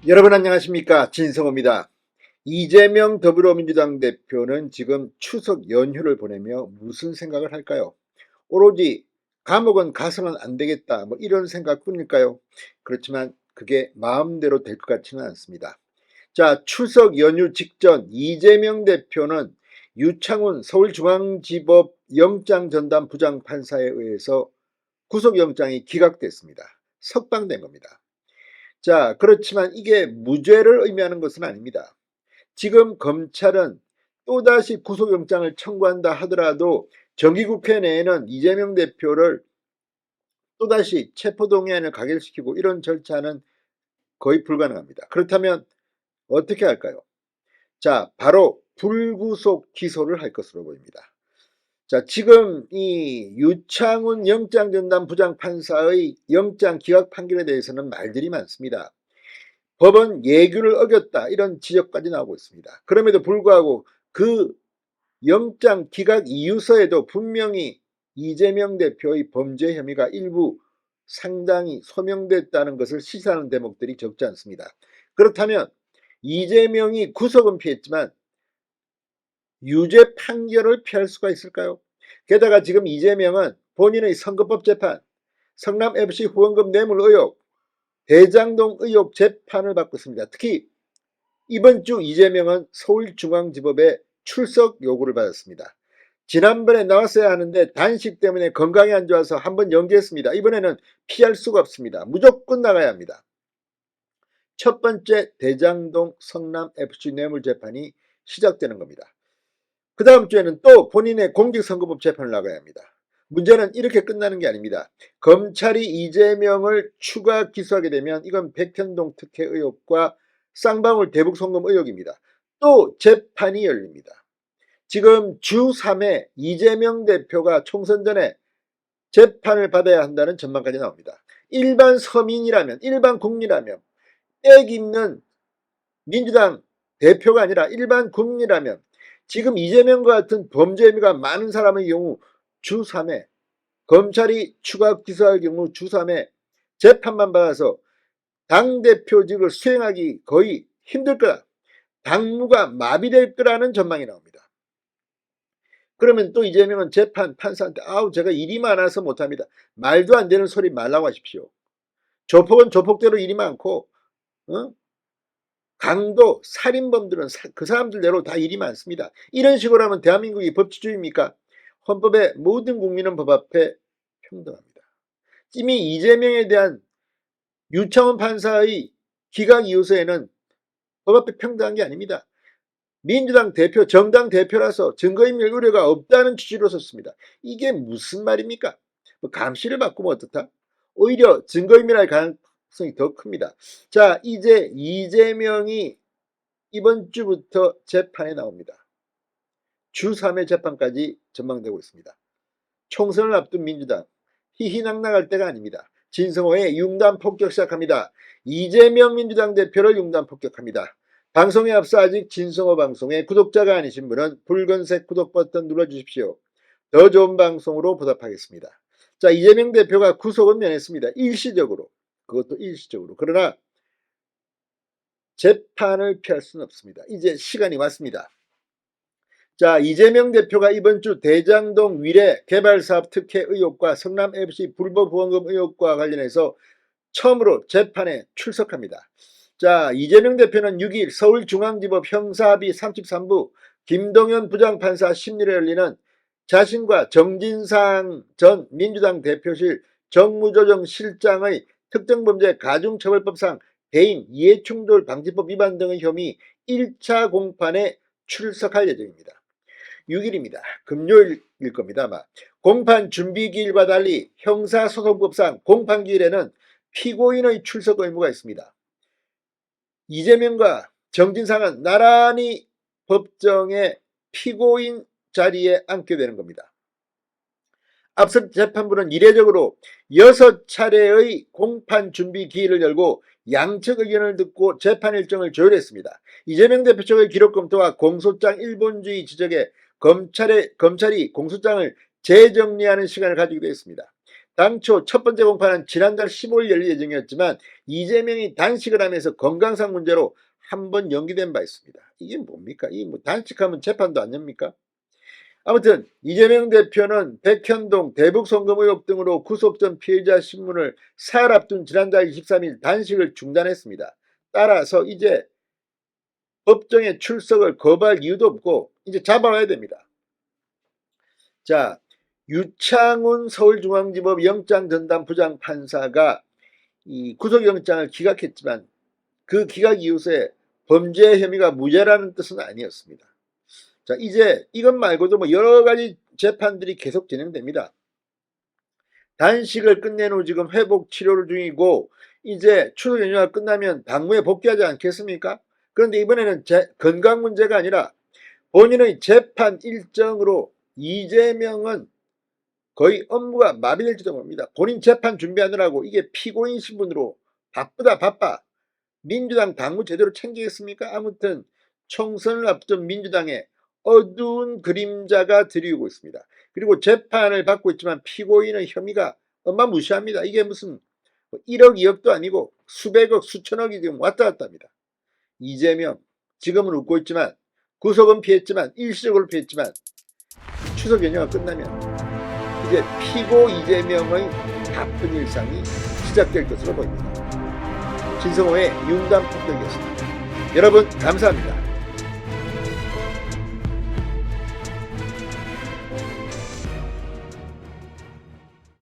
여러분 안녕하십니까, 진성호입니다. 이재명 더불어민주당 대표는 지금 추석 연휴를 보내며 무슨 생각을 할까요? 오로지 감옥은 가서는 안 되겠다, 이런 생각뿐일까요? 그렇지만 그게 마음대로 될 것 같지는 않습니다. 자, 추석 연휴 직전 이재명 대표는 유창훈 서울중앙지법 영장전담 부장판사에 의해서 구속영장이 기각됐습니다. 석방된 겁니다. 자, 그렇지만 이게 무죄를 의미하는 것은 아닙니다. 지금 검찰은 또다시 구속영장을 청구한다 하더라도 정기국회 내에는 이재명 대표를 또다시 체포동의안을 가결시키고 이런 절차는 거의 불가능합니다. 그렇다면 어떻게 할까요? 자, 바로 불구속 기소를 할 것으로 보입니다. 자, 지금 이 유창훈 영장전담 부장판사의 영장 기각 판결에 대해서는 말들이 많습니다. 법원 예규를 어겼다, 이런 지적까지 나오고 있습니다. 그럼에도 불구하고 그 영장 기각 이유서에도 분명히 이재명 대표의 범죄 혐의가 일부 상당히 소명됐다는 것을 시사하는 대목들이 적지 않습니다. 그렇다면 이재명이 구속은 피했지만 유죄 판결을 피할 수가 있을까요? 게다가 지금 이재명은 본인의 선거법 재판, 성남FC 후원금 뇌물 의혹, 대장동 의혹 재판을 받고 있습니다. 특히 이번 주 이재명은 서울중앙지법에 출석 요구를 받았습니다. 지난번에 나왔어야 하는데 단식 때문에 건강이 안 좋아서 한번 연기했습니다. 이번에는 피할 수가 없습니다. 무조건 나가야 합니다. 첫 번째 대장동 성남FC 뇌물 재판이 시작되는 겁니다. 그 다음 주에는 또 본인의 공직선거법 재판을 나가야 합니다. 문제는 이렇게 끝나는 게 아닙니다. 검찰이 이재명을 추가 기소하게 되면 이건 백현동 특혜 의혹과 쌍방울 대북 송금 의혹입니다. 또 재판이 열립니다. 지금 주 3회 이재명 대표가 총선 전에 재판을 받아야 한다는 전망까지 나옵니다. 일반 서민이라면, 일반 국민이라면, 빽 있는 민주당 대표가 아니라 일반 국민이라면 지금 이재명과 같은 범죄 혐의가 많은 사람의 경우 주 3회, 검찰이 추가 기소할 경우 주 3회 재판만 받아서 당대표직을 수행하기 거의 힘들 거다. 당무가 마비될 거라는 전망이 나옵니다. 그러면 또 이재명은 재판 판사한테 제가 일이 많아서 못합니다. 말도 안 되는 소리 말라고 하십시오. 조폭은 조폭대로 일이 많고 강도, 살인범들은 그 사람들대로 다 일이 많습니다. 이런 식으로 하면 대한민국이 법치주의입니까? 헌법에 모든 국민은 법 앞에 평등합니다. 이미 이재명에 대한 유창훈 판사의 기각 이유서에는 법 앞에 평등한 게 아닙니다. 민주당 대표, 정당 대표라서 증거인멸 우려가 없다는 취지로 썼습니다. 이게 무슨 말입니까? 감시를 바꾸면 어떻다? 오히려 증거인멸할 가능성이 더 큽니다. 자, 이제 이재명이 이번 주부터 재판에 나옵니다. 주 3회 재판까지 전망되고 있습니다. 총선을 앞둔 민주당, 희희낙낙할 때가 아닙니다. 진성호의 융단 폭격 시작합니다. 이재명 민주당 대표를 융단 폭격합니다. 방송에 앞서 아직 진성호 방송의 구독자가 아니신 분은 붉은색 구독 버튼 눌러주십시오. 더 좋은 방송으로 보답하겠습니다. 자, 이재명 대표가 구속은 면했습니다. 일시적으로. 그것도 일시적으로. 그러나 재판을 피할 수는 없습니다. 이제 시간이 왔습니다. 자, 이재명 대표가 이번 주 대장동 위례 개발사업 특혜 의혹과 성남FC 불법 후원금 의혹과 관련해서 처음으로 재판에 출석합니다. 자, 이재명 대표는 6일 서울중앙지법 형사합의 33부 김동연 부장판사 심리를 열리는 자신과 정진상 전 민주당 대표실 정무조정실장의 특정범죄 가중처벌법상 대인 이해충돌 방지법 위반 등의 혐의 1차 공판에 출석할 예정입니다. 6일입니다. 금요일일 겁니다. 아마. 공판 준비기일과 달리 형사소송법상 공판기일에는 피고인의 출석 의무가 있습니다. 이재명과 정진상은 나란히 법정의 피고인 자리에 앉게 되는 겁니다. 앞서 재판부는 이례적으로 6차례의 공판 준비 기일을 열고 양측 의견을 듣고 재판 일정을 조율했습니다. 이재명 대표 측의 기록 검토와 공소장 일본주의 지적에 검찰이 공소장을 재정리하는 시간을 가지기도 했습니다. 당초 첫 번째 공판은 지난달 15일 열릴 예정이었지만 이재명이 단식을 하면서 건강상 문제로 한 번 연기된 바 있습니다. 이게 뭡니까? 이 뭐 단식하면 재판도 안 엽니까? 아무튼 이재명 대표는 백현동 대북송금 의혹 등으로 구속 전 피해자 신문을 사흘 앞둔 지난달 23일 단식을 중단했습니다. 따라서 이제 법정에 출석을 거부할 이유도 없고 이제 잡아와야 됩니다. 자, 유창훈 서울중앙지법 영장전담 부장판사가 이 구속영장을 기각했지만 그 기각 이후에 범죄 혐의가 무죄라는 뜻은 아니었습니다. 자, 이제 이것 말고도 뭐 여러 가지 재판들이 계속 진행됩니다. 단식을 끝낸 후 지금 회복 치료를 중이고 이제 추석 연휴가 끝나면 당무에 복귀하지 않겠습니까? 그런데 이번에는 건강 문제가 아니라 본인의 재판 일정으로 이재명은 거의 업무가 마비될지도 모릅니다. 본인 재판 준비하느라고 이게 피고인 신분으로 바빠. 민주당 당무 제대로 챙기겠습니까? 아무튼 총선을 앞둔 민주당에 어두운 그림자가 드리우고 있습니다. 그리고 재판을 받고 있지만 피고인의 혐의가 어마무시합니다. 이게 무슨 1억 2억도 아니고 수백억 수천억이 지금 왔다 갔다 합니다. 이재명 지금은 웃고 있지만 구속은 피했지만 일시적으로 피했지만 추석 연휴가 끝나면 이제 피고 이재명의 바쁜 일상이 시작될 것으로 보입니다. 진성호의 윤담 폭격이었습니다. 여러분 감사합니다.